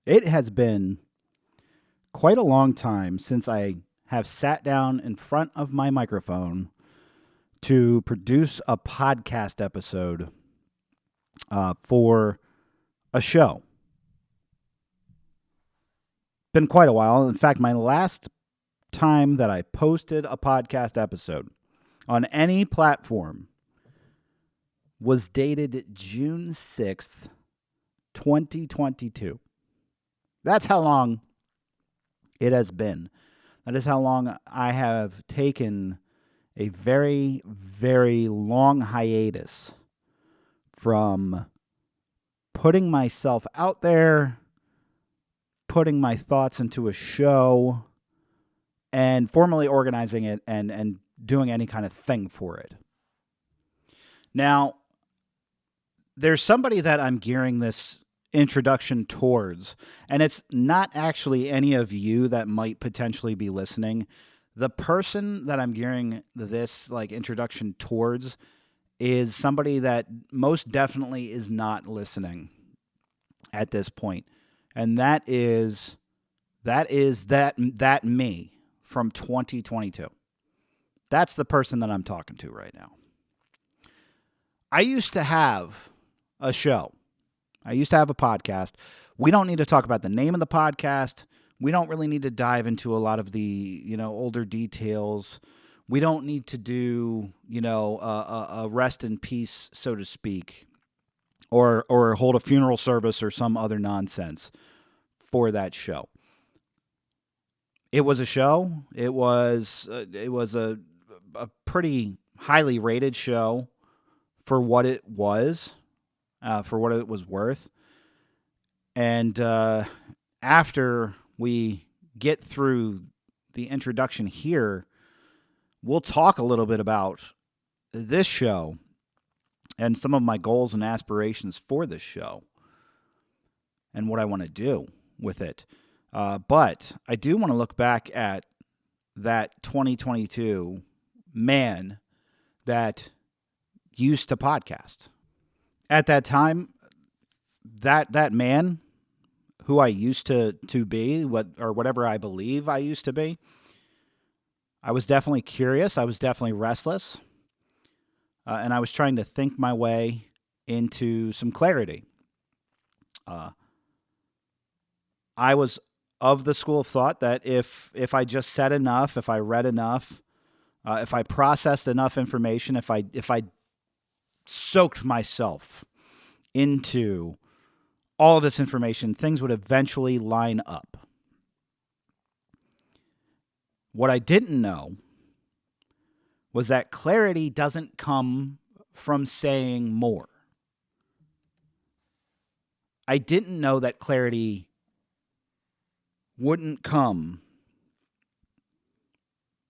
It has been quite a long time since I have sat down in front of my microphone to produce a podcast episode for a show. Been quite a while. In fact, my last time that I posted a podcast episode on any platform was dated June 6th, 2022. That's how long it has been. That is how long I have taken a very, very long hiatus from putting myself out there, putting my thoughts into a show, and formally organizing it and doing any kind of thing for it. Now, there's somebody that I'm gearing this introduction towards, and it's not actually any of you that might potentially be listening. The person that I'm gearing this introduction towards is somebody that most definitely is not listening at this point. And that is that me from 2022. That's the person that I'm talking to right now. I used to have a show. I used to have a podcast. We don't need to talk about the name of the podcast. We don't really need to dive into a lot of the, older details. We don't need to do, a rest in peace, so to speak, or hold a funeral service or some other nonsense for that show. It was a show. It was a pretty highly rated show for what it was. For what it was worth. And after we get through the introduction here, we'll talk a little bit about this show and some of my goals and aspirations for this show and what I want to do with it. But I do want to look back at that 2022 man that used to podcast. At that time, that man who I used to be, whatever I believe I used to be, I was definitely curious. I was definitely restless. And I was trying to think my way into some clarity. I was of the school of thought that if I just said enough, if I read enough, if I processed enough information, if I soaked myself into all of this information, things would eventually line up. What I didn't know was that clarity doesn't come from saying more. I didn't know that clarity wouldn't come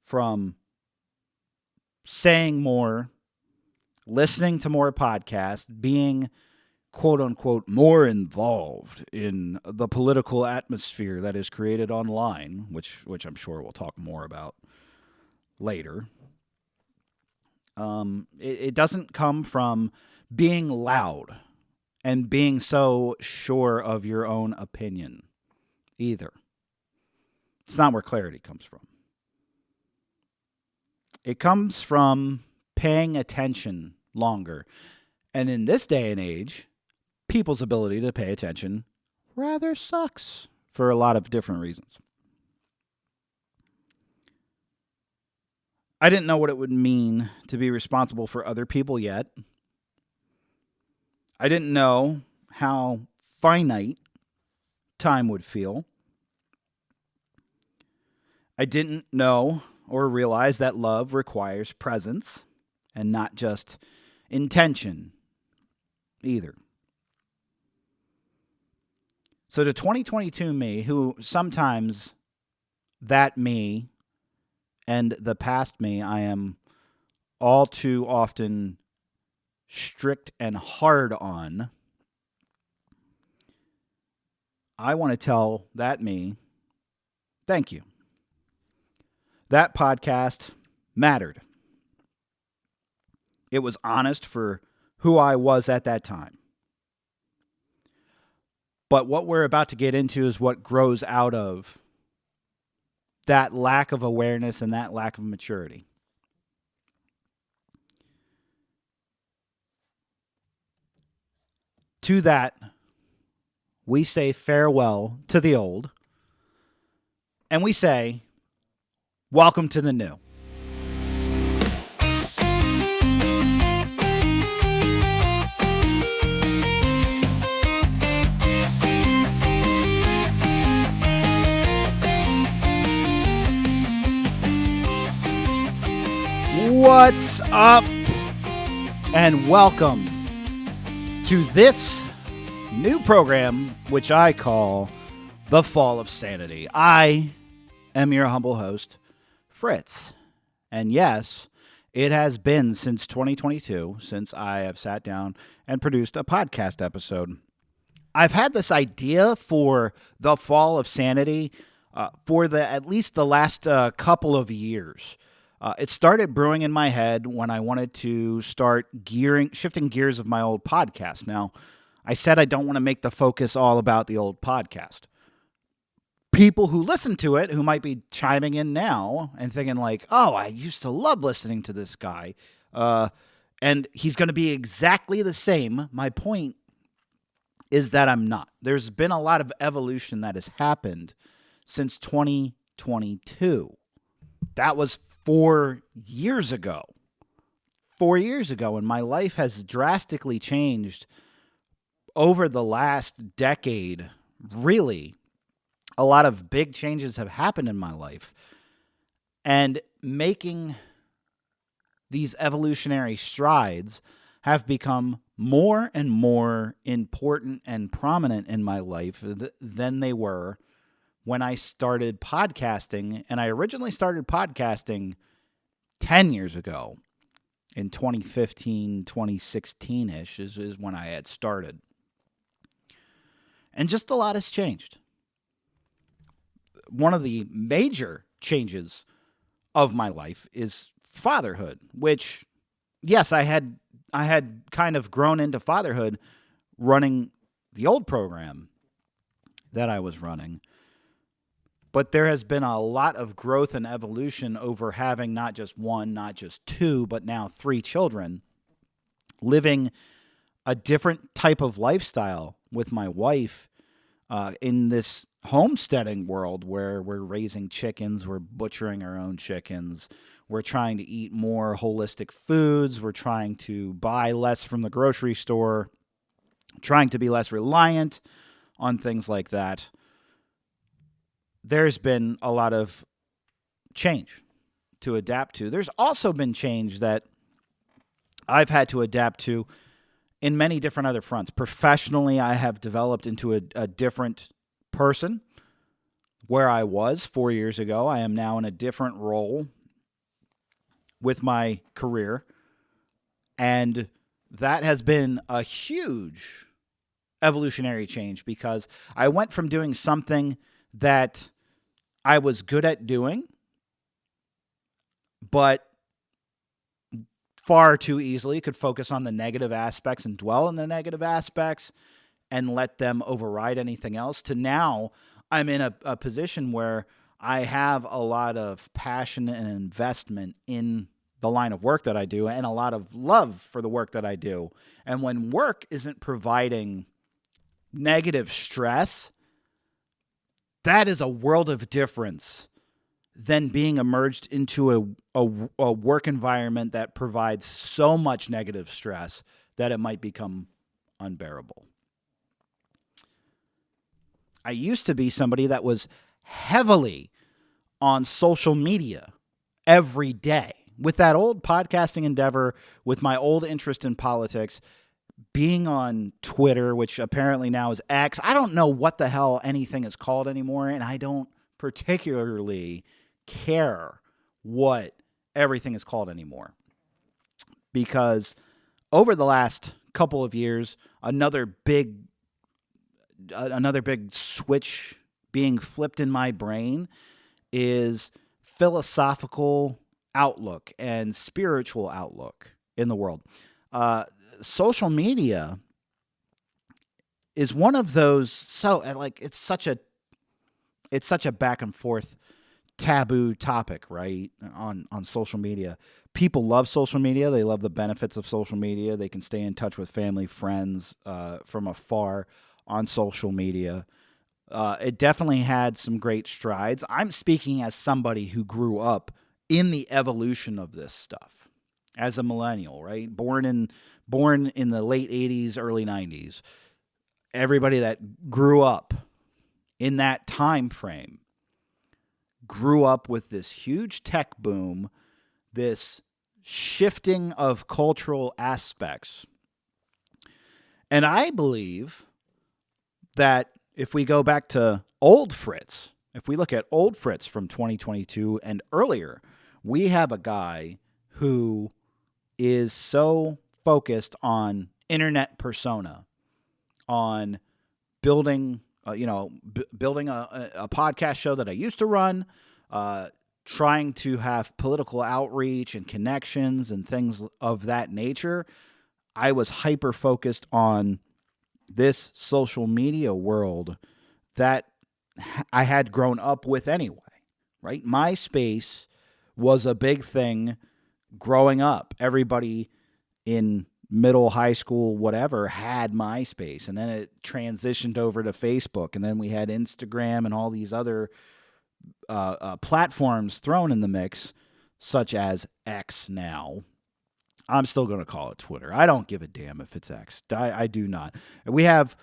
from saying more, listening to more podcasts, being quote unquote more involved in the political atmosphere that is created online, which I'm sure we'll talk more about later. It doesn't come from being loud and being so sure of your own opinion either. It's not where clarity comes from. It comes from paying attention longer. And in this day and age, people's ability to pay attention rather sucks for a lot of different reasons. I didn't know what it would mean to be responsible for other people yet. I didn't know how finite time would feel. I didn't know or realize that love requires presence and not just intention either. So the 2022 me, who sometimes that me and the past me, I am all too often strict and hard on, I want to tell that me, thank you. That podcast mattered. It was honest for who I was at that time. But what we're about to get into is what grows out of that lack of awareness and that lack of maturity. To that, we say farewell to the old, and we say, welcome to the new. What's up? And welcome to this new program, which I call the Fall of Sanity. I am your humble host, Fritz. And yes, it has been since 2022 since I have sat down and produced a podcast episode. I've had this idea for the Fall of Sanity for at least the last couple of years. It started brewing in my head when I wanted to start shifting gears of my old podcast. Now, I said I don't want to make the focus all about the old podcast. People who listen to it, who might be chiming in now and thinking like, oh, I used to love listening to this guy, and he's going to be exactly the same. My point is that I'm not. There's been a lot of evolution that has happened since 2022. That was 4 years ago. 4 years ago, and my life has drastically changed over the last decade. Really, a lot of big changes have happened in my life. And making these evolutionary strides have become more and more important and prominent in my life than they were when I started podcasting. And I originally started podcasting 10 years ago. In 2015, 2016-ish is when I had started. And just a lot has changed. One of the major changes of my life is fatherhood, which, yes, I had kind of grown into fatherhood running the old program that I was running. But there has been a lot of growth and evolution over having not just one, not just two, but now 3 children, living a different type of lifestyle with my wife in this homesteading world where we're raising chickens, we're butchering our own chickens, we're trying to eat more holistic foods, we're trying to buy less from the grocery store, trying to be less reliant on things like that. There's been a lot of change to adapt to. There's also been change that I've had to adapt to in many different other fronts. Professionally, I have developed into a different person. Where I was 4 years ago, I am now in a different role with my career. And that has been a huge evolutionary change because I went from doing something that I was good at doing, but far too easily could focus on the negative aspects and dwell in the negative aspects and let them override anything else, to now I'm in a position where I have a lot of passion and investment in the line of work that I do and a lot of love for the work that I do. And when work isn't providing negative stress, that is a world of difference than being emerged into a work environment that provides so much negative stress that it might become unbearable. I used to be somebody that was heavily on social media every day. With that old podcasting endeavor, with my old interest in politics, being on Twitter, which apparently now is X. I don't know what the hell anything is called anymore, and I don't particularly care what everything is called anymore. Because over the last couple of years, another big switch being flipped in my brain is philosophical outlook and spiritual outlook in the world. Social media is one of those. So like it's such a back and forth taboo topic, right? On social media. People love social media. They love the benefits of social media. They can stay in touch with family, friends from afar on social media. It definitely had some great strides. I'm speaking as somebody who grew up in the evolution of this stuff as a millennial, right? Born in the late 80s, early 90s. Everybody that grew up in that time frame grew up with this huge tech boom, this shifting of cultural aspects. And I believe that if we go back to old Fritz, if we look at old Fritz from 2022 and earlier, we have a guy who is so focused on internet persona, on building, building a podcast show that I used to run, trying to have political outreach and connections and things of that nature. I was hyper focused on this social media world that I had grown up with anyway, right? MySpace was a big thing growing up. Everybody in middle, high school, whatever, had MySpace. And then it transitioned over to Facebook. And then we had Instagram and all these other platforms thrown in the mix, such as X now. I'm still going to call it Twitter. I don't give a damn if it's X. I do not. We have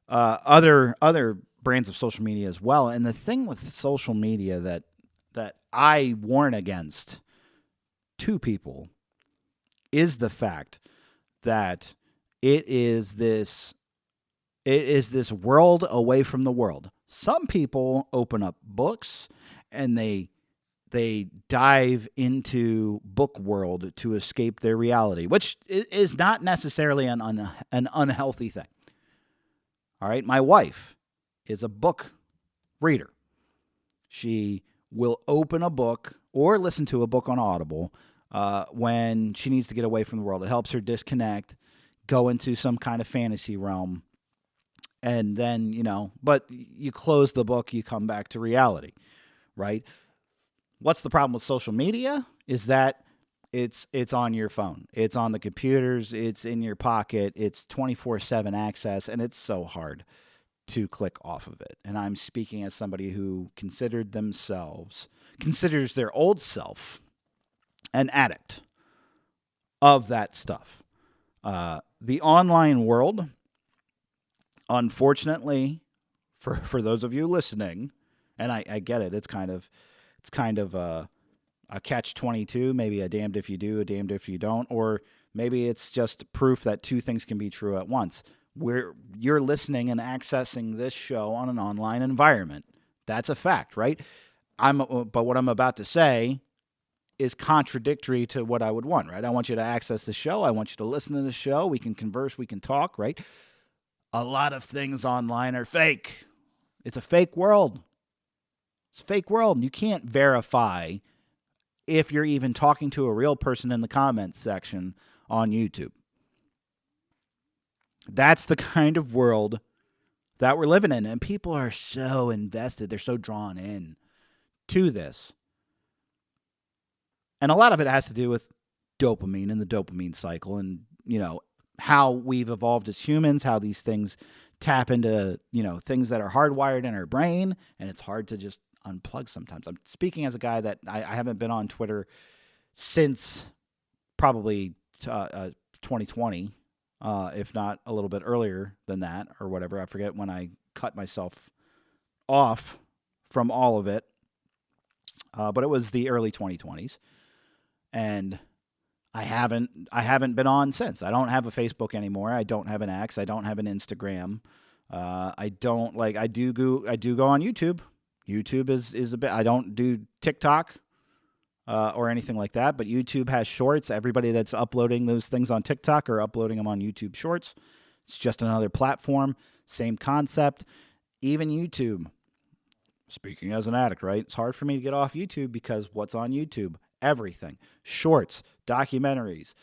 other brands of social media as well. And the thing with social media that I warn against to people is the fact that it is this world away from the world. Some people open up books and they dive into book world to escape their reality, which is not necessarily an unhealthy thing. All right, my wife is a book reader. She will open a book or listen to a book on Audible when she needs to get away from the world. It helps her disconnect, go into some kind of fantasy realm, and then, but you close the book, you come back to reality, right? What's the problem with social media is that it's on your phone. It's on the computers. It's in your pocket. It's 24/7 access, and it's so hard to click off of it. And I'm speaking as somebody who considers their old self an addict of that stuff. The online world, unfortunately, for those of you listening, and I get it, it's kind of a catch-22, maybe a damned if you do, a damned if you don't, or maybe it's just proof that two things can be true at once. You're listening and accessing this show on an online environment. That's a fact, right? But what I'm about to say is contradictory to what I would want, right? I want you to access the show. I want you to listen to the show. We can converse. We can talk, right? A lot of things online are fake. It's a fake world. It's a fake world. You can't verify if you're even talking to a real person in the comments section on YouTube. That's the kind of world that we're living in. And people are so invested. They're so drawn in to this. And a lot of it has to do with dopamine and the dopamine cycle and, how we've evolved as humans, how these things tap into, things that are hardwired in our brain. And it's hard to just unplug sometimes. I'm speaking as a guy that I haven't been on Twitter since probably 2020, if not a little bit earlier than that or whatever. I forget when I cut myself off from all of it. But it was the early 2020s. And I haven't been on since. I don't have a Facebook anymore. I don't have an X. I don't have an Instagram. I do go on YouTube. YouTube is a bit. I don't do TikTok or anything like that, but YouTube has shorts. Everybody that's uploading those things on TikTok are uploading them on YouTube Shorts. It's just another platform. Same concept. Even YouTube. Speaking as an addict, right? It's hard for me to get off YouTube because what's on YouTube? Everything. Shorts, documentaries,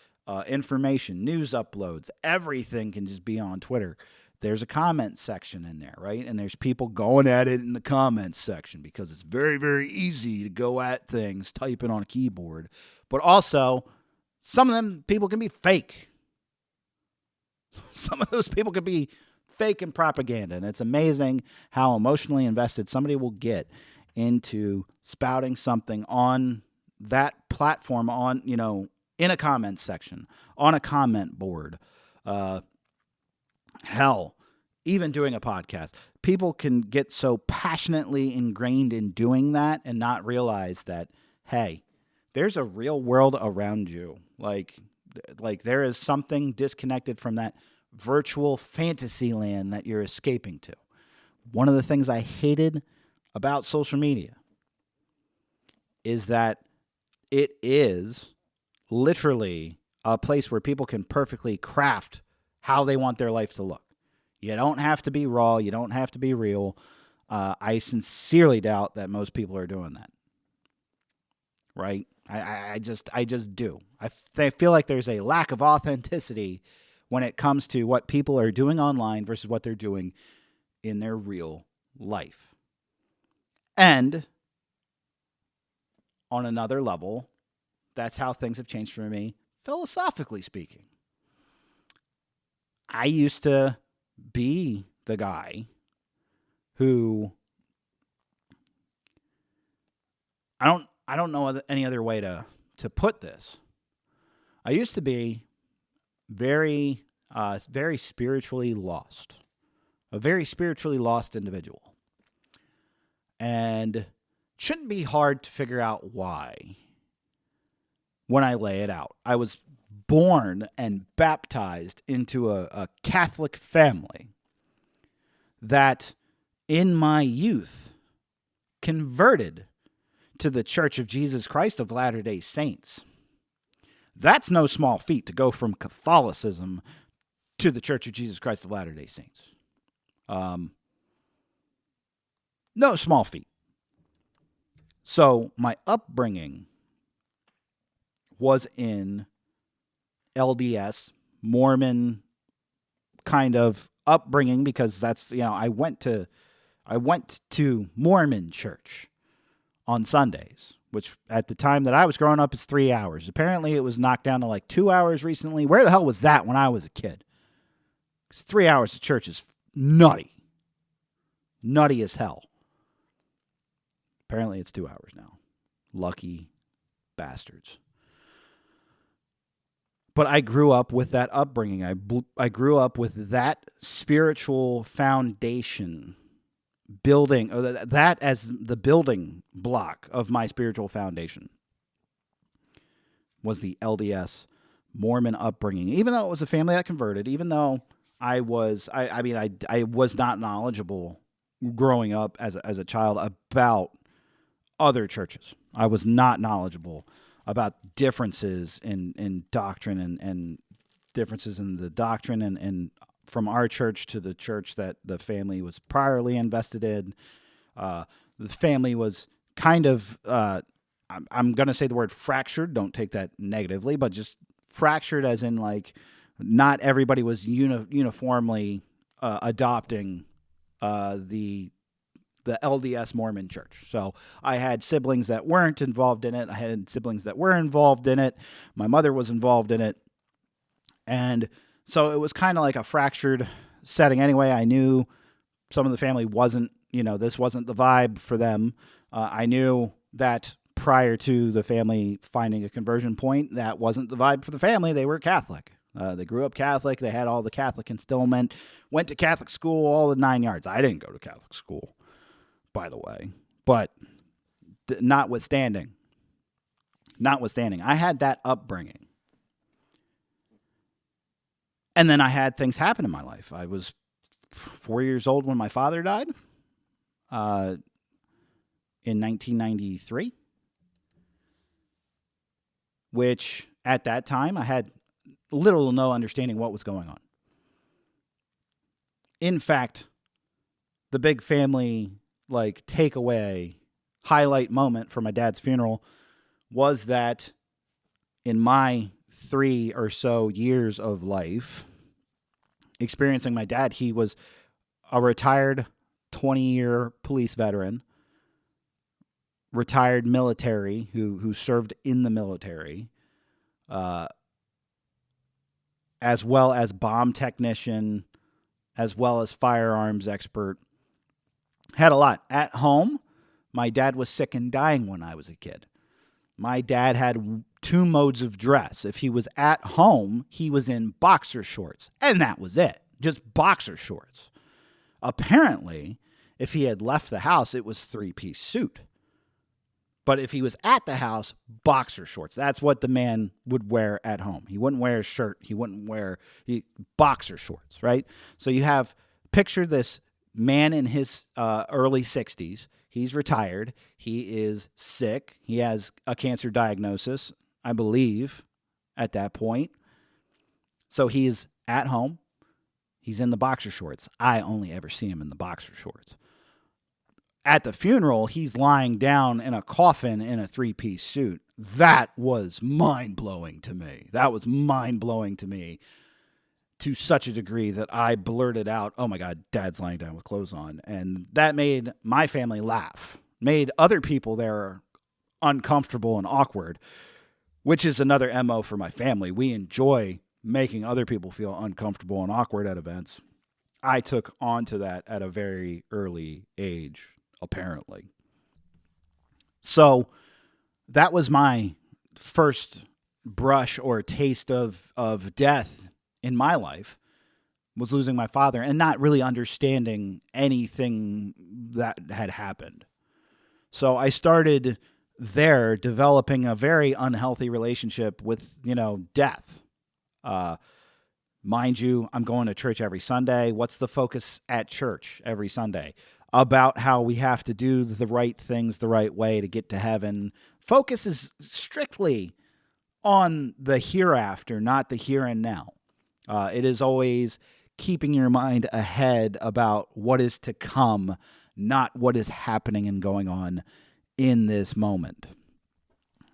information, news uploads. Everything can just be on Twitter. there's a comment section in there, right? And there's people going at it in the comments section because it's very, very easy to go at things typing on a keyboard. But also, some of them people can be fake. Some of those people could be fake and propaganda. And it's amazing how emotionally invested somebody will get into spouting something on that platform, on, in a comment section, on a comment board. Hell, even doing a podcast. People can get so passionately ingrained in doing that and not realize that, hey, there's a real world around you. Like there is something disconnected from that virtual fantasy land that you're escaping to. One of the things I hated about social media is that it is literally a place where people can perfectly craft how they want their life to look. You don't have to be raw. You don't have to be real. I sincerely doubt that most people are doing that. Right? I just do. I feel like there's a lack of authenticity when it comes to what people are doing online versus what they're doing in their real life. And on another level, that's how things have changed for me, philosophically speaking. I used to be the guy who I don't know any other way to put this. I used to be very spiritually lost, a very spiritually lost individual. And it shouldn't be hard to figure out why when I lay it out. I was born and baptized into a Catholic family that in my youth converted to the Church of Jesus Christ of Latter-day Saints. That's no small feat to go from Catholicism to the Church of Jesus Christ of Latter-day Saints. No small feat. So my upbringing was in LDS, Mormon kind of upbringing because that's, I went to Mormon church on Sundays, which at the time that I was growing up is 3 hours. Apparently it was knocked down to like 2 hours recently. Where the hell was that when I was a kid? 'Cause 3 hours of church is nutty. Nutty as hell. Apparently it's 2 hours now. Lucky bastards. But I grew up with that upbringing. I grew up with that spiritual foundation building, or that as the building block of my spiritual foundation was the LDS Mormon upbringing. Even though it was a family that converted, even though I was not knowledgeable growing up as a child about other churches. I was not knowledgeable about differences in doctrine and differences in the doctrine and from our church to the church that the family was priorly invested in. The family was kind of, I'm going to say the word fractured. Don't take that negatively, but just fractured as in like not everybody was uniformly adopting the LDS Mormon church. So I had siblings that weren't involved in it. I had siblings that were involved in it. My mother was involved in it. And so it was kind of like a fractured setting anyway. I knew some of the family wasn't, this wasn't the vibe for them. I knew that prior to the family finding a conversion point, that wasn't the vibe for the family. They were Catholic. They grew up Catholic. They had all the Catholic instillment, went to Catholic school, all the 9 yards. I didn't go to Catholic school, by the way. But notwithstanding, I had that upbringing. And then I had things happen in my life. I was 4 years old when my father died in 1993, which at that time I had little to no understanding what was going on. In fact, the big family takeaway highlight moment for my dad's funeral was that in my 3 or so years of life, experiencing my dad. He was a retired 20-year police veteran, retired military who served in the military, as well as bomb technician, as well as firearms expert. Had a lot. At home, my dad was sick and dying when I was a kid. My dad had two modes of dress. If he was at home, he was in boxer shorts, and that was it. Just boxer shorts. Apparently, if he had left the house, it was three-piece suit. But if he was at the house, boxer shorts. That's what the man would wear at home. He wouldn't wear a shirt. He wouldn't wear boxer shorts, right? So you have, picture this man in his early 60s. He's retired. He is sick. He has a cancer diagnosis, I believe, at that point. So he's at home. He's in the boxer shorts. I only ever see him in the boxer shorts. At the funeral, he's lying down in a coffin in a three-piece suit. That was mind-blowing to me. That was mind-blowing to me to such a degree that I blurted out, "Oh my God, Dad's lying down with clothes on." And that made my family laugh, made other people there uncomfortable and awkward, which is another MO for my family. We enjoy making other people feel uncomfortable and awkward at events. I took on to that at a very early age, apparently. So that was my first brush or taste of death in my life, was losing my father and not really understanding anything that had happened. So I started there developing a very unhealthy relationship with, death. Mind you, I'm going to church every Sunday. What's the focus at church every Sunday? About how we have to do the right things the right way to get to heaven. Focus is strictly on the hereafter, not the here and now. It is always keeping your mind ahead about what is to come, not what is happening and going on in this moment.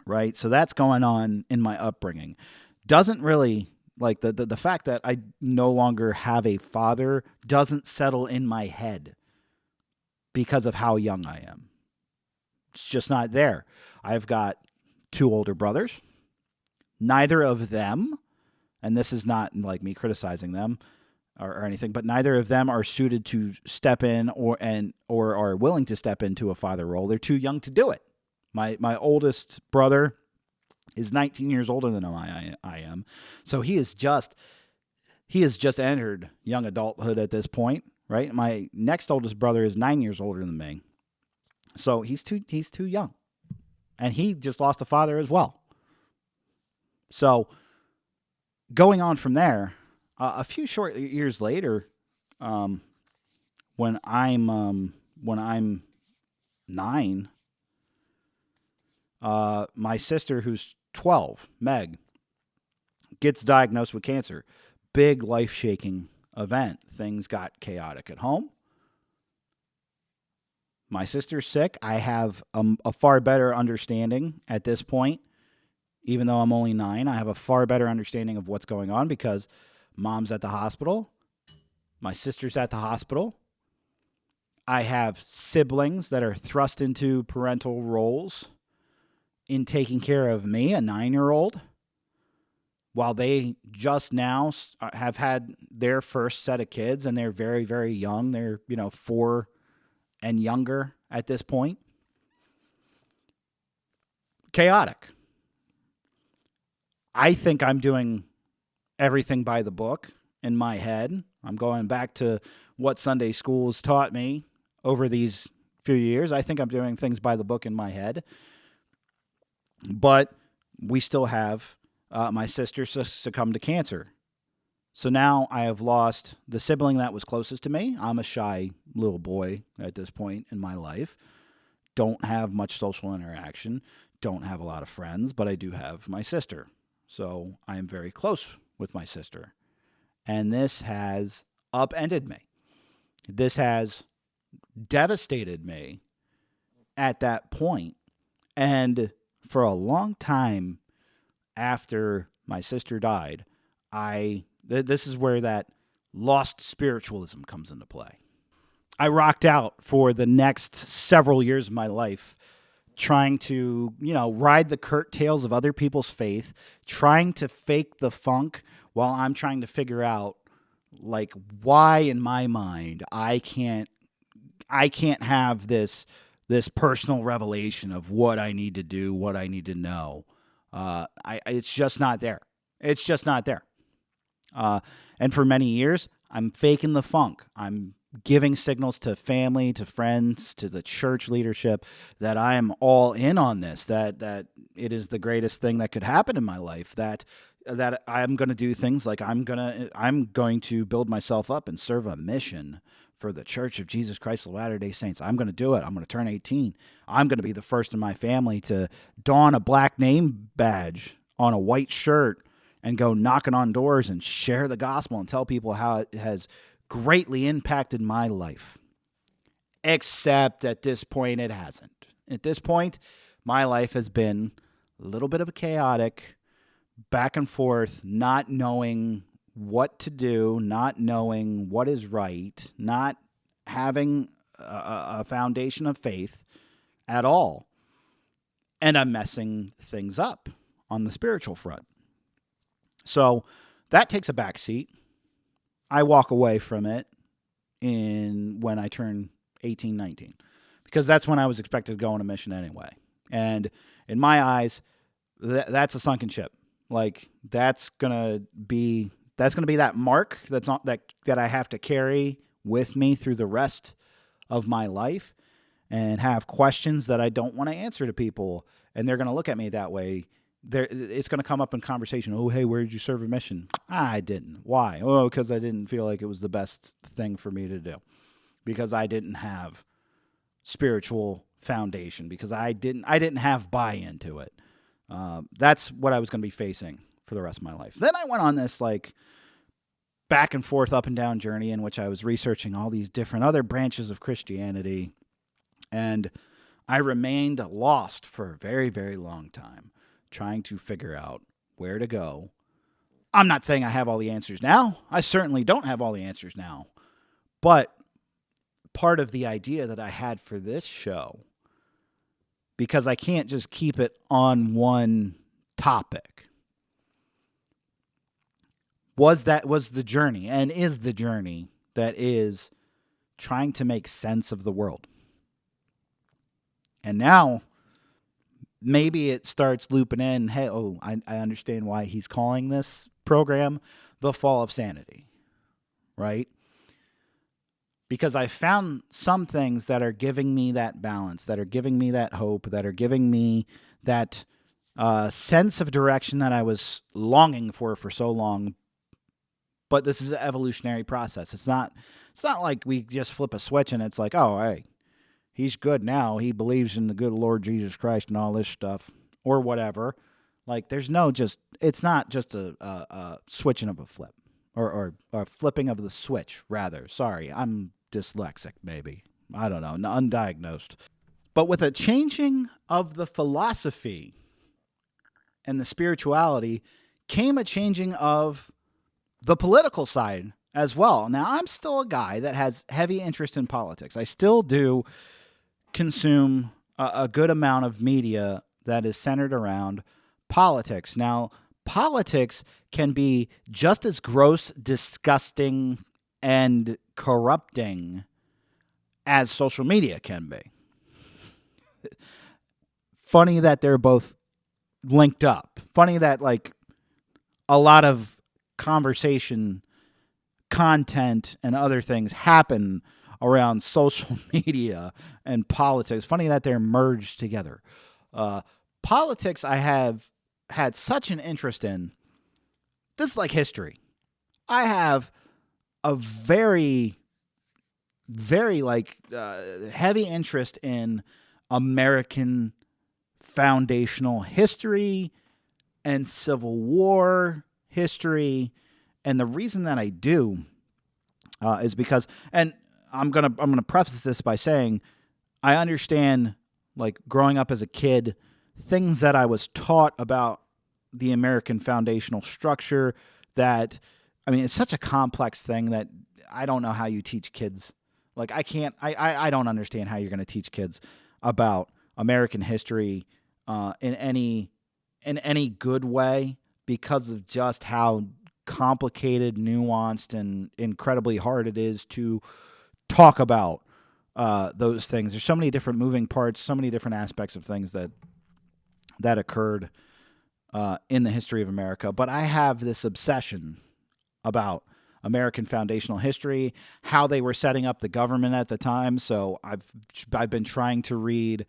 Right? So that's going on in my upbringing. Doesn't really, like the fact that I no longer have a father doesn't settle in my head because of how young I am. It's just not there. I've got two older brothers. Neither of them, and this is not like me criticizing them or anything, but neither of them are suited to step in or are willing to step into a father role. They're too young to do it. My oldest brother is 19 years older than I am, so he has just entered young adulthood at this point, right? My next oldest brother is 9 years older than me, so he's too young, and he just lost a father as well. So going on from there, a few short years later, when I'm 9, my sister, who's 12, Meg, gets diagnosed with cancer. Big life-shaking event. Things got chaotic at home. My sister's sick. I have a far better understanding at this point. Even though I'm only 9, I have a far better understanding of what's going on because mom's at the hospital. My sister's at the hospital. I have siblings that are thrust into parental roles in taking care of me, a 9-year-old, while they just now have had their first set of kids and they're very, very young. They're, 4 and younger at this point. Chaotic. I think I'm doing everything by the book in my head. I'm going back to what Sunday schools taught me over these few years. I think I'm doing things by the book in my head. But we still have my sister succumbed to cancer. So now I have lost the sibling that was closest to me. I'm a shy little boy at this point in my life. Don't have much social interaction. Don't have a lot of friends, but I do have my sister. So I am very close with my sister. And this has upended me. This has devastated me at that point. And for a long time after my sister died, this is where that lost spiritualism comes into play. I rocked out for the next several years of my life trying to, ride the curtails of other people's faith, trying to fake the funk while I'm trying to figure out like why in my mind I can't have this personal revelation of what I need to do, what I need to know. It's just not there. It's just not there. And for many years, I'm faking the funk. I'm giving signals to family, to friends, to the church leadership that I am all in on this, that it is the greatest thing that could happen in my life, that I'm going to do things like I'm going to build myself up and serve a mission for the Church of Jesus Christ of Latter-day Saints. I'm going to do it. I'm going to turn 18. I'm going to be the first in my family to don a black name badge on a white shirt and go knocking on doors and share the gospel and tell people how it has greatly impacted my life. Except at this point, it hasn't. At this point, my life has been a little bit of a chaotic, back and forth, not knowing what to do, not knowing what is right, not having a foundation of faith at all. And I'm messing things up on the spiritual front. So that takes a back seat. I walk away from it when I turn 18, 19, because that's when I was expected to go on a mission anyway. And in my eyes, that's a sunken ship. Like that's gonna be that mark that I have to carry with me through the rest of my life, and have questions that I don't want to answer to people, and they're gonna look at me that way. It's going to come up in conversation. Oh, hey, where did you serve a mission? I didn't. Why? Oh, because I didn't feel like it was the best thing for me to do. Because I didn't have spiritual foundation. Because I didn't have buy-in to it. That's what I was going to be facing for the rest of my life. Then I went on this like back and forth, up and down journey in which I was researching all these different other branches of Christianity. And I remained lost for a very, very long time, trying to figure out where to go. I'm not saying I have all the answers now. I certainly don't have all the answers now. But part of the idea that I had for this show, because I can't just keep it on one topic, was the journey, and is the journey that is trying to make sense of the world. And now maybe it starts looping in, hey, I understand why he's calling this program the Fall of Sanity, right? Because I found some things that are giving me that balance, that are giving me that hope, that are giving me that sense of direction that I was longing for so long. But this is an evolutionary process. It's not like we just flip a switch and it's like, oh, hey, he's good now. He believes in the good Lord Jesus Christ and all this stuff or whatever. Like it's not just a switching of a flip or flipping of the switch, rather. Sorry, I'm dyslexic maybe. I don't know, undiagnosed. But with a changing of the philosophy and the spirituality came a changing of the political side as well. Now, I'm still a guy that has heavy interest in politics. I still do consume a good amount of media that is centered around politics. Now, politics can be just as gross, disgusting, and corrupting as social media can be. Funny that they're both linked up. Funny that like a lot of conversation, content, and other things happen around social media and politics. Funny that they're merged together. Politics I have had such an interest in. This is like history. I have a very, very heavy interest in American foundational history and Civil War history. And the reason that I do is because, and I'm gonna preface this by saying, I understand, like growing up as a kid, things that I was taught about the American foundational structure that I mean, it's such a complex thing that I don't know how you teach kids. Like, I don't understand how you're going to teach kids about American history in any good way, because of just how complicated, nuanced, and incredibly hard it is to talk about those things. There's so many different moving parts, so many different aspects of things that occurred in the history of America. But I have this obsession about American foundational history, how they were setting up the government at the time. So I've been trying to read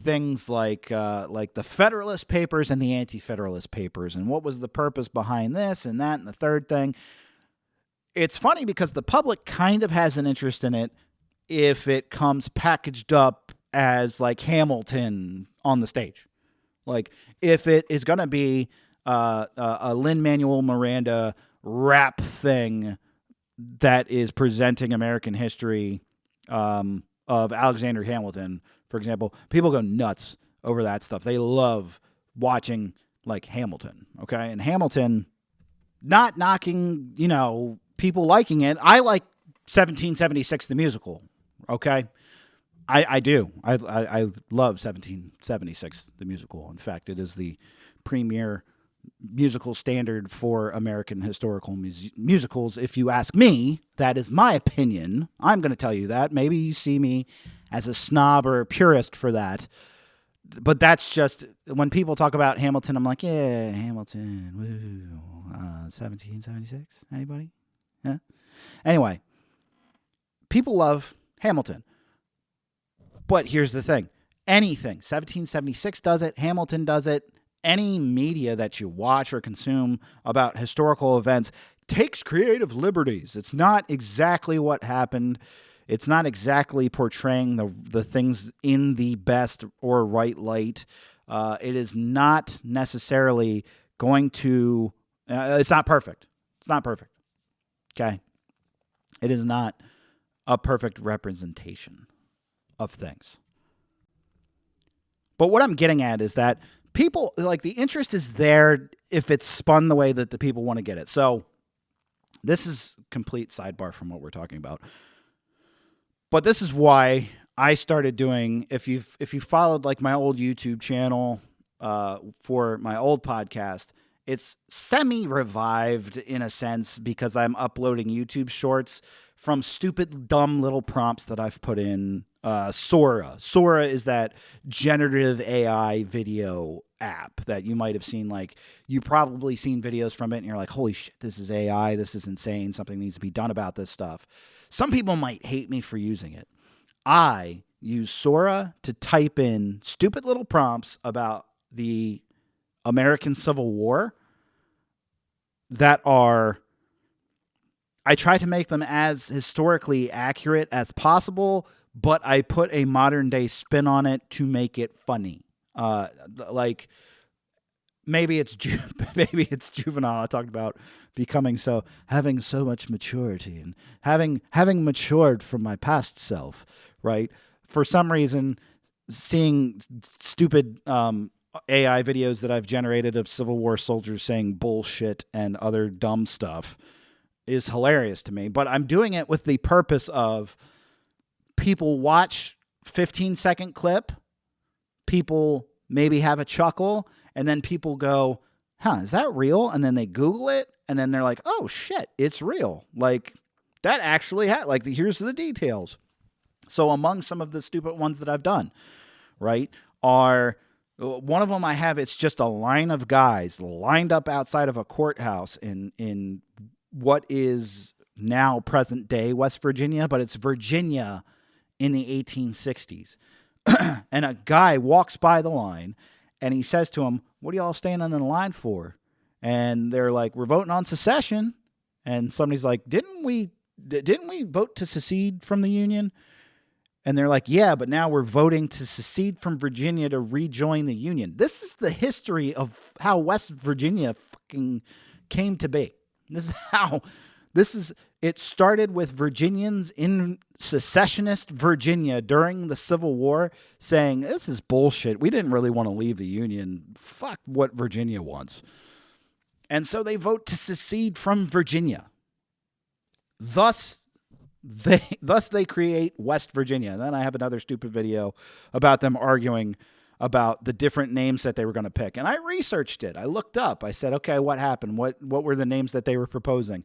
things like the Federalist Papers and the Anti-Federalist Papers, and what was the purpose behind this and that and the third thing. It's funny because the public kind of has an interest in it if it comes packaged up as like Hamilton on the stage. Like, if it is going to be a Lin-Manuel Miranda rap thing that is presenting American history of Alexander Hamilton, for example, people go nuts over that stuff. They love watching like Hamilton, okay? And Hamilton, not knocking, people liking it. I like 1776, the musical, okay? I do. I love 1776, the musical. In fact, it is the premier musical standard for American historical musicals. If you ask me, that is my opinion. I'm going to tell you that. Maybe you see me as a snob or a purist for that. But that's just, when people talk about Hamilton, I'm like, yeah, Hamilton, woo, 1776, anybody? Yeah. Anyway, people love Hamilton. But here's the thing. Anything, 1776 does it, Hamilton does it, any media that you watch or consume about historical events takes creative liberties. It's not exactly what happened. It's not exactly portraying the things in the best or right light. It is not necessarily going to... it's not perfect. It's not perfect. Okay? It is not a perfect representation of things. But what I'm getting at is that people, like, the interest is there if it's spun the way that the people want to get it. So this is complete sidebar from what we're talking about. But this is why I started doing, if you followed like my old YouTube channel for my old podcast, it's semi-revived in a sense because I'm uploading YouTube shorts from stupid, dumb little prompts that I've put in. Sora. Sora is that generative AI video app that you might have seen. Like, you probably seen videos from it and you're like, holy shit, this is AI. This is insane. Something needs to be done about this stuff. Some people might hate me for using it. I use Sora to type in stupid little prompts about the American Civil War that are... I try to make them as historically accurate as possible, but I put a modern day spin on it to make it funny. Like, maybe it's juvenile. I talked about having so much maturity and having matured from my past self, right? For some reason, seeing stupid AI videos that I've generated of Civil War soldiers saying bullshit and other dumb stuff is hilarious to me. But I'm doing it with the purpose of people watch 15-second clip, people maybe have a chuckle, and then people go, huh, is that real? And then they Google it, and then they're like, oh shit, it's real. Like, that actually here's the details. So among some of the stupid ones that I've done, right, are... one of them I have, it's just a line of guys lined up outside of a courthouse in what is now present day West Virginia, but it's Virginia in the 1860s. And a guy walks by the line and he says to him, what are y'all standing in the line for? And they're like, we're voting on secession. And somebody's like, didn't we vote to secede from the Union? And they're like, yeah, but now we're voting to secede from Virginia to rejoin the Union. This is the history of how West Virginia fucking came to be. It started with Virginians in secessionist Virginia during the Civil War saying, this is bullshit. We didn't really want to leave the Union. Fuck what Virginia wants. And so they vote to secede from Virginia. Thus, they create West Virginia. And then I have another stupid video about them arguing about the different names that they were going to pick. And I researched it. I looked up. I said, okay, what happened? What were the names that they were proposing?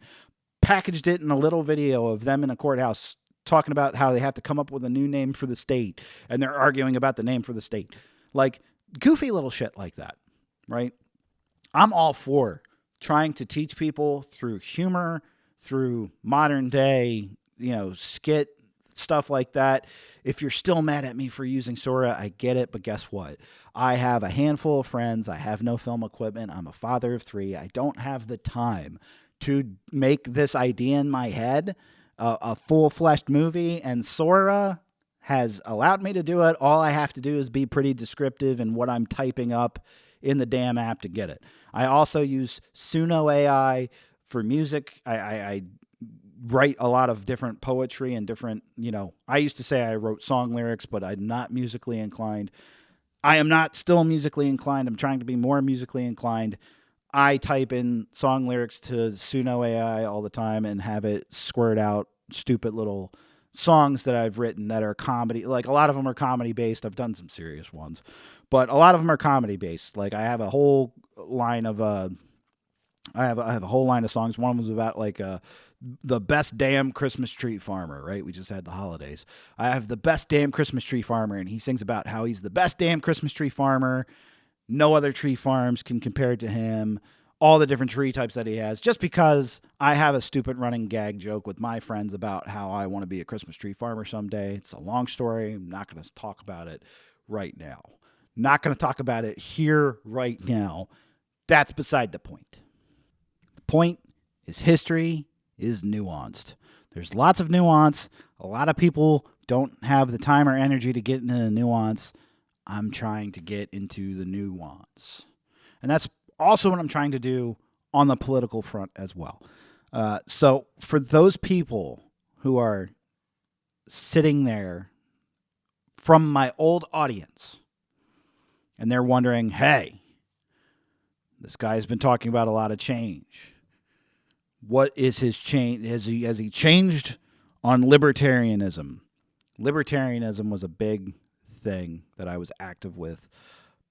Packaged it in a little video of them in a courthouse talking about how they have to come up with a new name for the state. And they're arguing about the name for the state. Like goofy little shit like that, right? I'm all for trying to teach people through humor, through modern day, skit stuff like that. If you're still mad at me for using Sora, I get it, but guess what? I have a handful of friends. I have no film equipment. I'm a father of 3. I don't have the time to make this idea in my head a full-fleshed movie, and Sora has allowed me to do it. All I have to do is be pretty descriptive in what I'm typing up in the damn app to get it. I also use Suno AI for music. I write a lot of different poetry and different, I used to say I wrote song lyrics, but I'm not musically inclined. I am not still musically inclined. I'm trying to be more musically inclined. I type in song lyrics to Suno AI all the time and have it squirt out stupid little songs that I've written that are comedy. Like a lot of them are comedy based. I've done some serious ones, but a lot of them are comedy based. Like I have a whole line of I have a whole line of songs. One was about like the best damn Christmas tree farmer, right? We just had the holidays. I have the best damn Christmas tree farmer, and he sings about how he's the best damn Christmas tree farmer. No other tree farms can compare to him. All the different tree types that he has, just because I have a stupid running gag joke with my friends about how I want to be a Christmas tree farmer someday. It's a long story. I'm not going to talk about it right now. Not going to talk about it here right now. That's beside the point. The point is history is nuanced. There's lots of nuance. A lot of people don't have the time or energy to get into the nuance. I'm trying to get into the nuance. And that's also what I'm trying to do on the political front as well. So for those people who are sitting there from my old audience and they're wondering, hey, this guy's been talking about a lot of change. What is his change? Has he changed on libertarianism? Libertarianism was a big thing that I was active with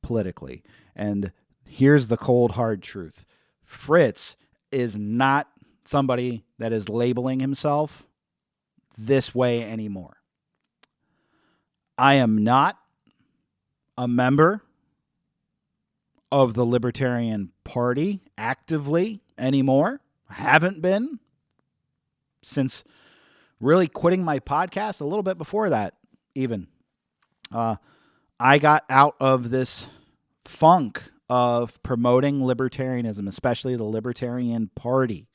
politically. And here's the cold, hard truth. Fritz is not somebody that is labeling himself this way anymore. I am not a member of the Libertarian Party actively anymore. I haven't been since really quitting my podcast a little bit before that even. I got out of this funk of promoting libertarianism, especially the Libertarian Party,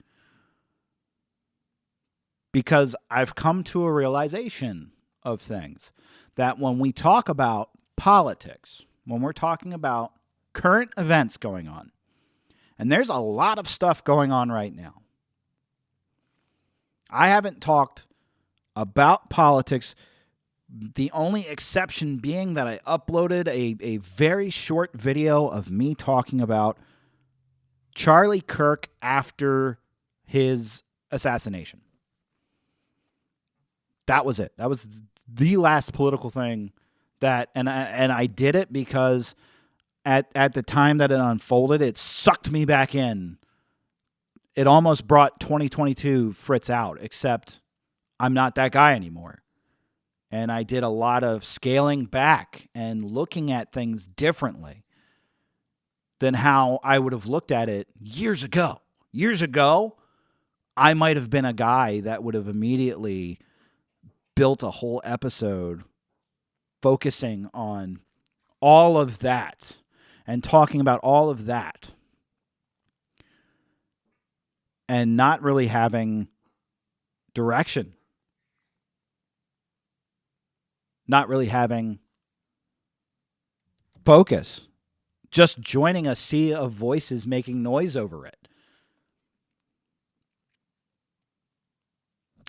because I've come to a realization of things that when we talk about politics, when we're talking about current events going on, and there's a lot of stuff going on right now. I haven't talked about politics, the only exception being that I uploaded a very short video of me talking about Charlie Kirk after his assassination. That was it. That was the last political thing that, and I did it because at the time that it unfolded, it sucked me back in. It almost brought 2022 Fritz out, except I'm not that guy anymore. And I did a lot of scaling back and looking at things differently than how I would have looked at it years ago. Years ago, I might have been a guy that would have immediately built a whole episode focusing on all of that and talking about all of that and not really having direction. Not really having focus, just joining a sea of voices making noise over it.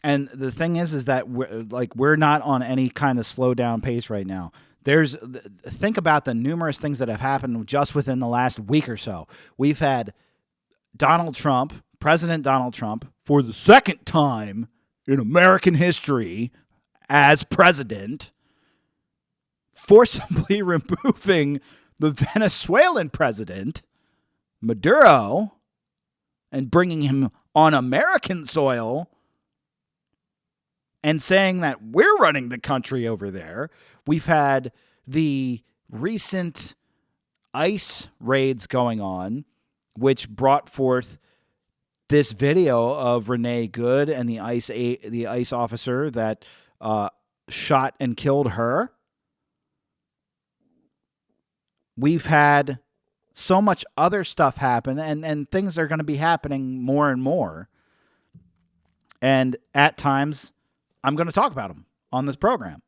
And the thing is that we're not on any kind of slow down pace right now. Think about the numerous things that have happened just within the last week or so. We've had Donald Trump President Donald Trump, for the second time in American history as president, forcibly removing the Venezuelan president, Maduro, and bringing him on American soil and saying that we're running the country over there. We've had the recent ICE raids going on, which brought forth this video of Renee Good and the ICE officer that shot and killed her. We've had so much other stuff happen, and things are going to be happening more and more. And at times, I'm going to talk about them on this program.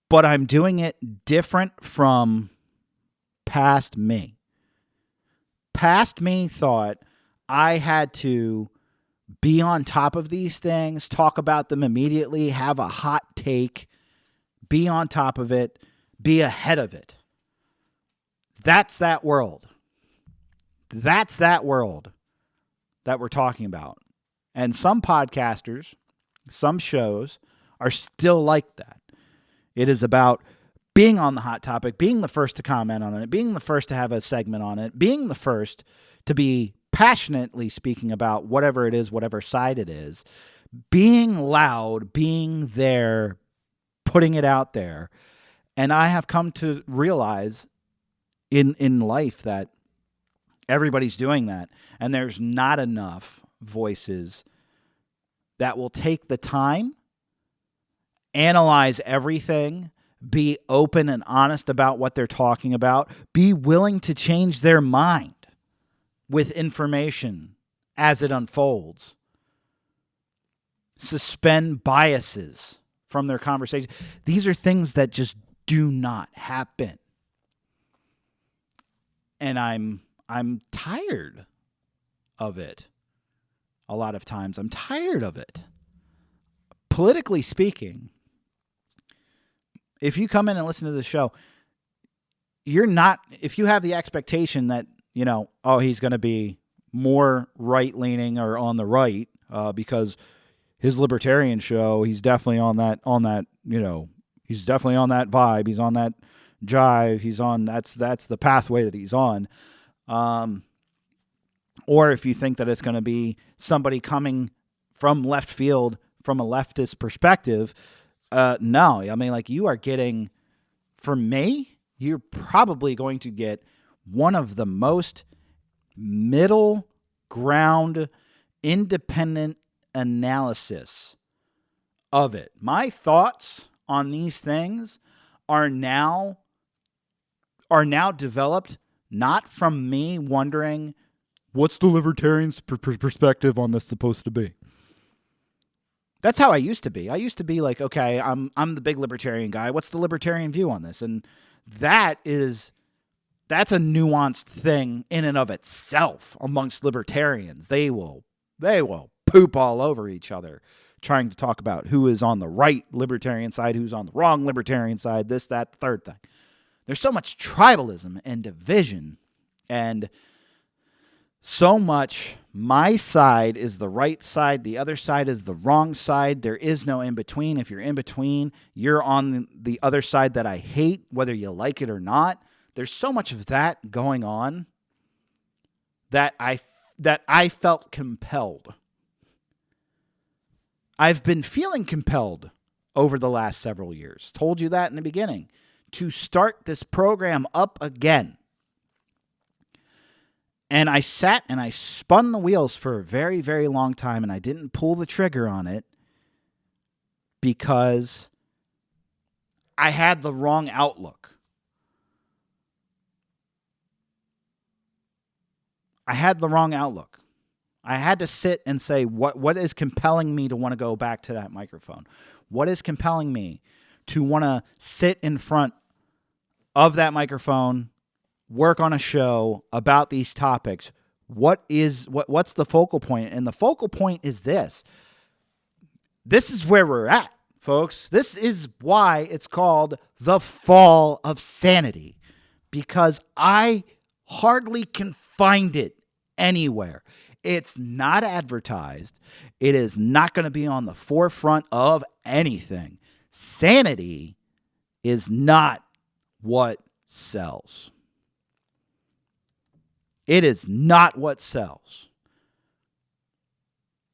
But I'm doing it different from past me. Past me thought I had to be on top of these things, talk about them immediately, have a hot take, be on top of it, be ahead of it. That's that world. That's that world that we're talking about. And some podcasters, some shows are still like that. It is about being on the hot topic, being the first to comment on it, being the first to have a segment on it, being the first to be passionately speaking about whatever it is, whatever side it is, being loud, being there, putting it out there. And I have come to realize in life that everybody's doing that, and there's not enough voices that will take the time, analyze everything, be open and honest about what they're talking about, be willing to change their mind with information as it unfolds, suspend biases from their conversation. These are things that just do not happen. And I'm tired of it. A lot of times I'm tired of it. Politically speaking, if you come in and listen to the show, if you have the expectation that, he's going to be more right-leaning or on the right because his libertarian show, he's definitely on that, he's definitely on that vibe. He's on that jive. He's on, that's the pathway that he's on. Or if you think that it's going to be somebody coming from left field from a leftist perspective, no. I mean, you are getting, for me, you're probably going to get one of the most middle ground, independent analysis of it. My thoughts on these things are now developed not from me wondering what's the libertarian's perspective on this supposed to be. That's how I used to be. I used to be like, okay, I'm the big libertarian guy. What's the libertarian view on this? And that's a nuanced thing in and of itself amongst libertarians. They will poop all over each other trying to talk about who is on the right libertarian side, who's on the wrong libertarian side, this, that, third thing. There's so much tribalism and division, and so much my side is the right side, the other side is the wrong side. There is no in between. If you're in between, you're on the other side that I hate, whether you like it or not. There's so much of that going on that I felt compelled. I've been feeling compelled over the last several years. Told you that in the beginning. To start this program up again. And I sat and I spun the wheels for a very, very long time, and I didn't pull the trigger on it because I had the wrong outlook. I had to sit and say, what is compelling me to want to go back to that microphone? What is compelling me to want to sit in front of that microphone, work on a show about these topics? What's the focal point? And the focal point is this. This is where we're at, folks. This is why it's called the Fall of Sanity, because I hardly can find it anywhere. It's not advertised. It is not going to be on the forefront of anything. Sanity is not what sells. It is not what sells.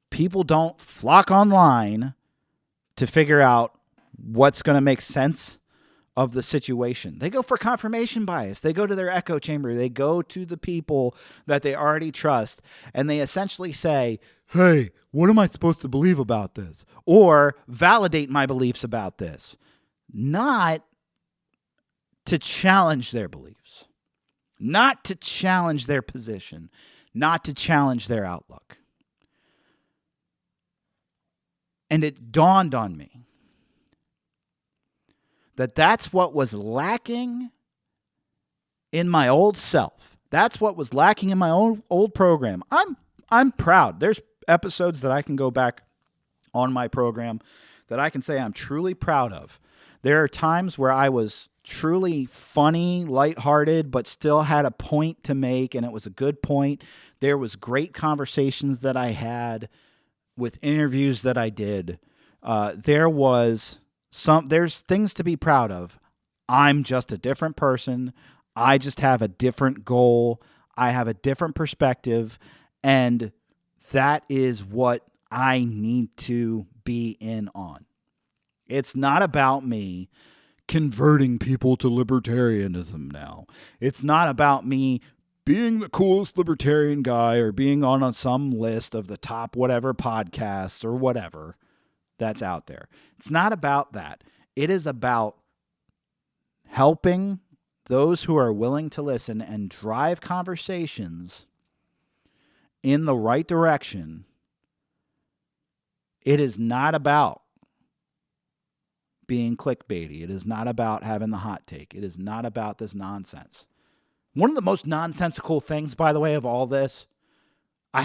People don't flock online to figure out what's going to make sense of the situation. They go for confirmation bias. They go to their echo chamber. They go to the people that they already trust, and they essentially say, hey, what am I supposed to believe about this? Or validate my beliefs about this. Not to challenge their beliefs. Not to challenge their position. Not to challenge their outlook. And it dawned on me that that's what was lacking in my old self. That's what was lacking in my old program. I'm proud. There's episodes that I can go back on my program that I can say I'm truly proud of. There are times where I was truly funny, lighthearted, but still had a point to make, and it was a good point. There was great conversations that I had with interviews that I did. There's things to be proud of. I'm just a different person. I just have a different goal. I have a different perspective. And that is what I need to be in on. It's not about me converting people to libertarianism now. It's not about me being the coolest libertarian guy or being on some list of the top whatever podcasts or whatever that's out there. It's not about that. It is about helping those who are willing to listen and drive conversations in the right direction. It is not about being clickbaity. It is not about having the hot take. It is not about this nonsense. One of the most nonsensical things, by the way, of all this, I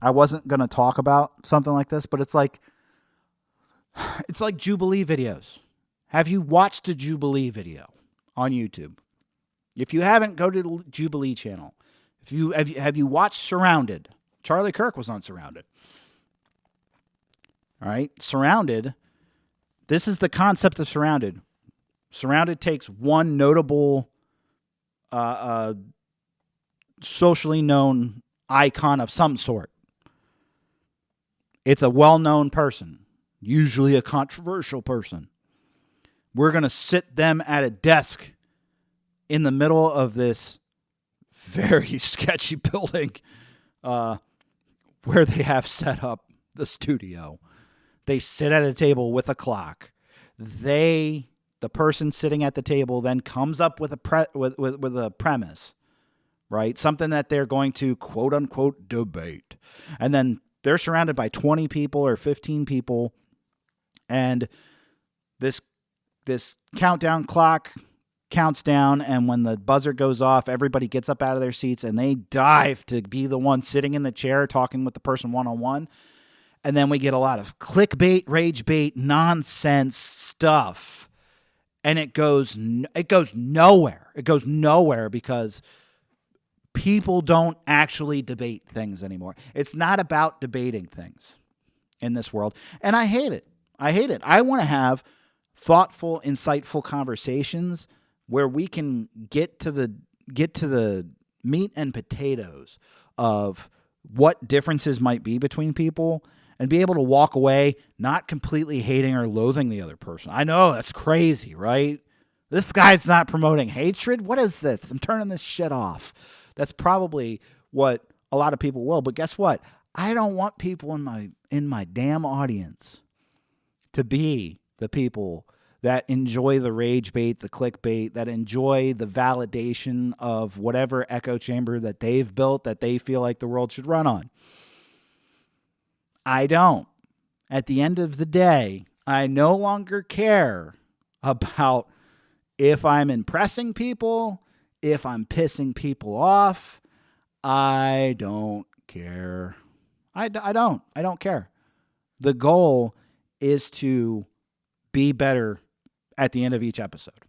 wasn't going to talk about something like this, but it's like Jubilee videos. Have you watched a Jubilee video on YouTube? If you haven't, go to the Jubilee channel. Have you watched Surrounded? Charlie Kirk was on Surrounded. All right, Surrounded. This is the concept of Surrounded. Surrounded takes one notable socially known icon of some sort. It's a well-known person, usually a controversial person. We're going to sit them at a desk in the middle of this very sketchy building where they have set up the studio. They sit at a table with a clock. The person sitting at the table then comes up with a premise, right? Something that they're going to quote unquote debate. And then they're surrounded by 20 people or 15 people. And this countdown clock counts down. And when the buzzer goes off, everybody gets up out of their seats and they dive to be the one sitting in the chair talking with the person one-on-one. And then we get a lot of clickbait, rage bait, nonsense stuff. And it goes nowhere. It goes nowhere because people don't actually debate things anymore. It's not about debating things in this world. And I hate it. I want to have thoughtful, insightful conversations where we can get to the meat and potatoes of what differences might be between people and be able to walk away not completely hating or loathing the other person. I know, that's crazy, right? This guy's not promoting hatred. What is this? I'm turning this shit off. That's probably what a lot of people will. But guess what? I don't want people in my damn audience to be the people that enjoy the rage bait, the clickbait, that enjoy the validation of whatever echo chamber that they've built that they feel like the world should run on. I don't. At the end of the day, I no longer care about if I'm impressing people, if I'm pissing people off. I don't care. I don't care. The goal is to be better at the end of each episode.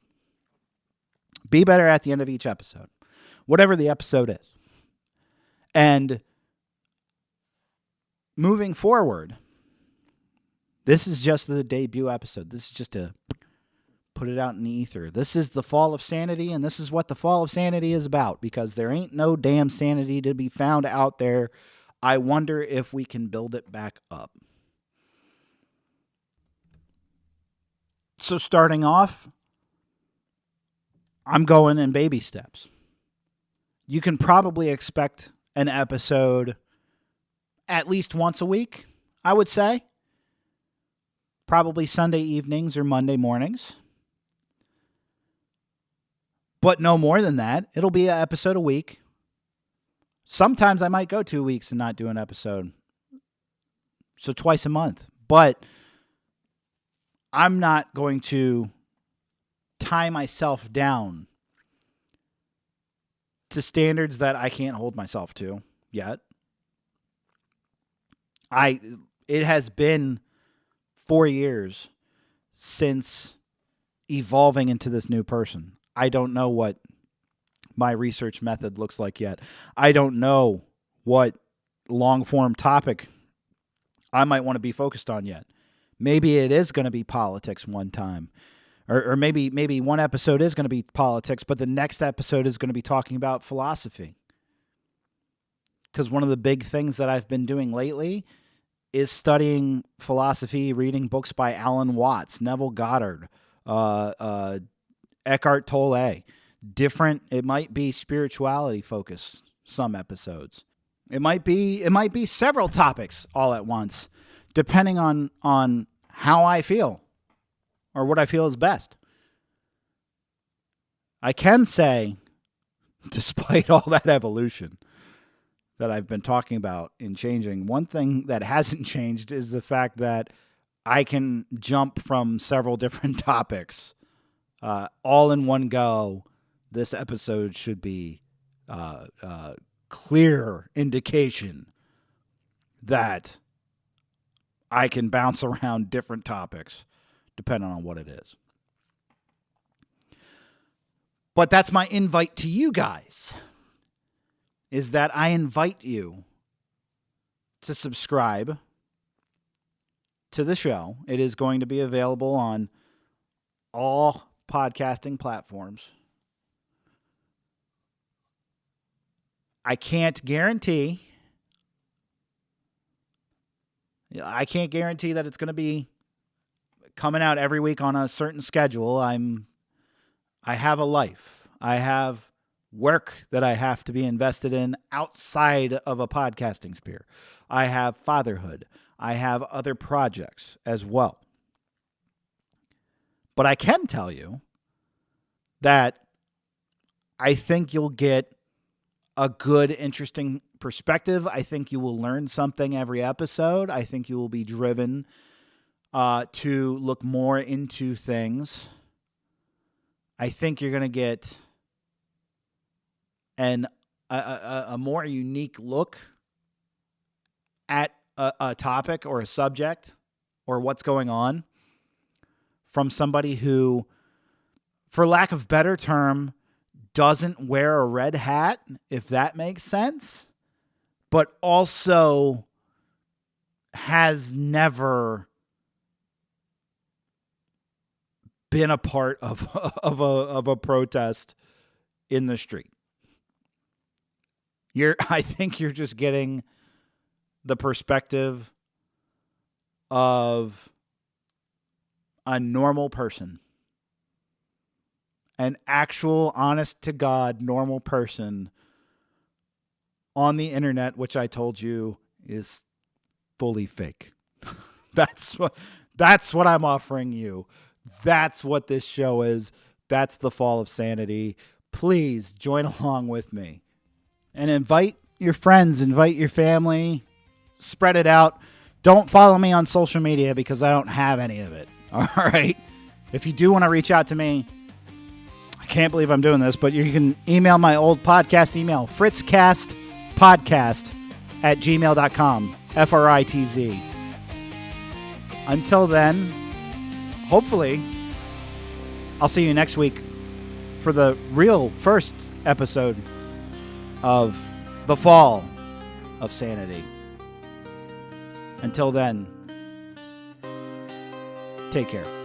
Be better at the end of each episode. whatever the episode is. And moving forward, this is just the debut episode. This is just to put it out in the ether. This is the Fall of Sanity, and this is what the Fall of Sanity is about, because there ain't no damn sanity to be found out there. I wonder if we can build it back up. So starting off, I'm going in baby steps. You can probably expect an episode at least once a week, I would say. Probably Sunday evenings or Monday mornings. But no more than that. It'll be an episode a week. Sometimes I might go 2 weeks and not do an episode. So twice a month. But I'm not going to tie myself down to standards that I can't hold myself to yet. It has been 4 years since evolving into this new person. I don't know what my research method looks like yet. I don't know what long-form topic I might want to be focused on yet. Maybe it is going to be politics one time. Or maybe one episode is going to be politics, but the next episode is going to be talking about philosophy. Because one of the big things that I've been doing lately is studying philosophy, reading books by Alan Watts, Neville Goddard, Eckhart Tolle. Different, it might be spirituality focused, some episodes. It might be several topics all at once, depending on how I feel or what I feel is best. I can say, despite all that evolution that I've been talking about in changing, one thing that hasn't changed is the fact that I can jump from several different topics all in one go. This episode should be clear indication that I can bounce around different topics depending on what it is. But that's my invite to you guys, is that I invite you to subscribe to the show. It is going to be available on all podcasting platforms. I can't guarantee that it's going to be coming out every week on a certain schedule. I have a life. I have work that I have to be invested in outside of a podcasting sphere. I have fatherhood. I have other projects as well. But I can tell you that I think you'll get a good, interesting perspective. I think you will learn something every episode. I think you will be driven to look more into things. I think you're going to get a more unique look at a topic or a subject or what's going on from somebody who, for lack of better term, doesn't wear a red hat, if that makes sense, but also has never been a part of a protest in the street. I think you're just getting the perspective of a normal person. An actual, honest-to-God, normal person on the internet, which I told you is fully fake. That's what I'm offering you. That's what this show is. That's the Fall of Sanity. Please join along with me. And invite your friends, invite your family, spread it out. Don't follow me on social media because I don't have any of it. All right? If you do want to reach out to me, can't believe I'm doing this, but you can email my old podcast email, fritzcastpodcast@gmail.com, FRITZ. Until then, hopefully, I'll see you next week for the real first episode of the Fall of Sanity. Until then, take care.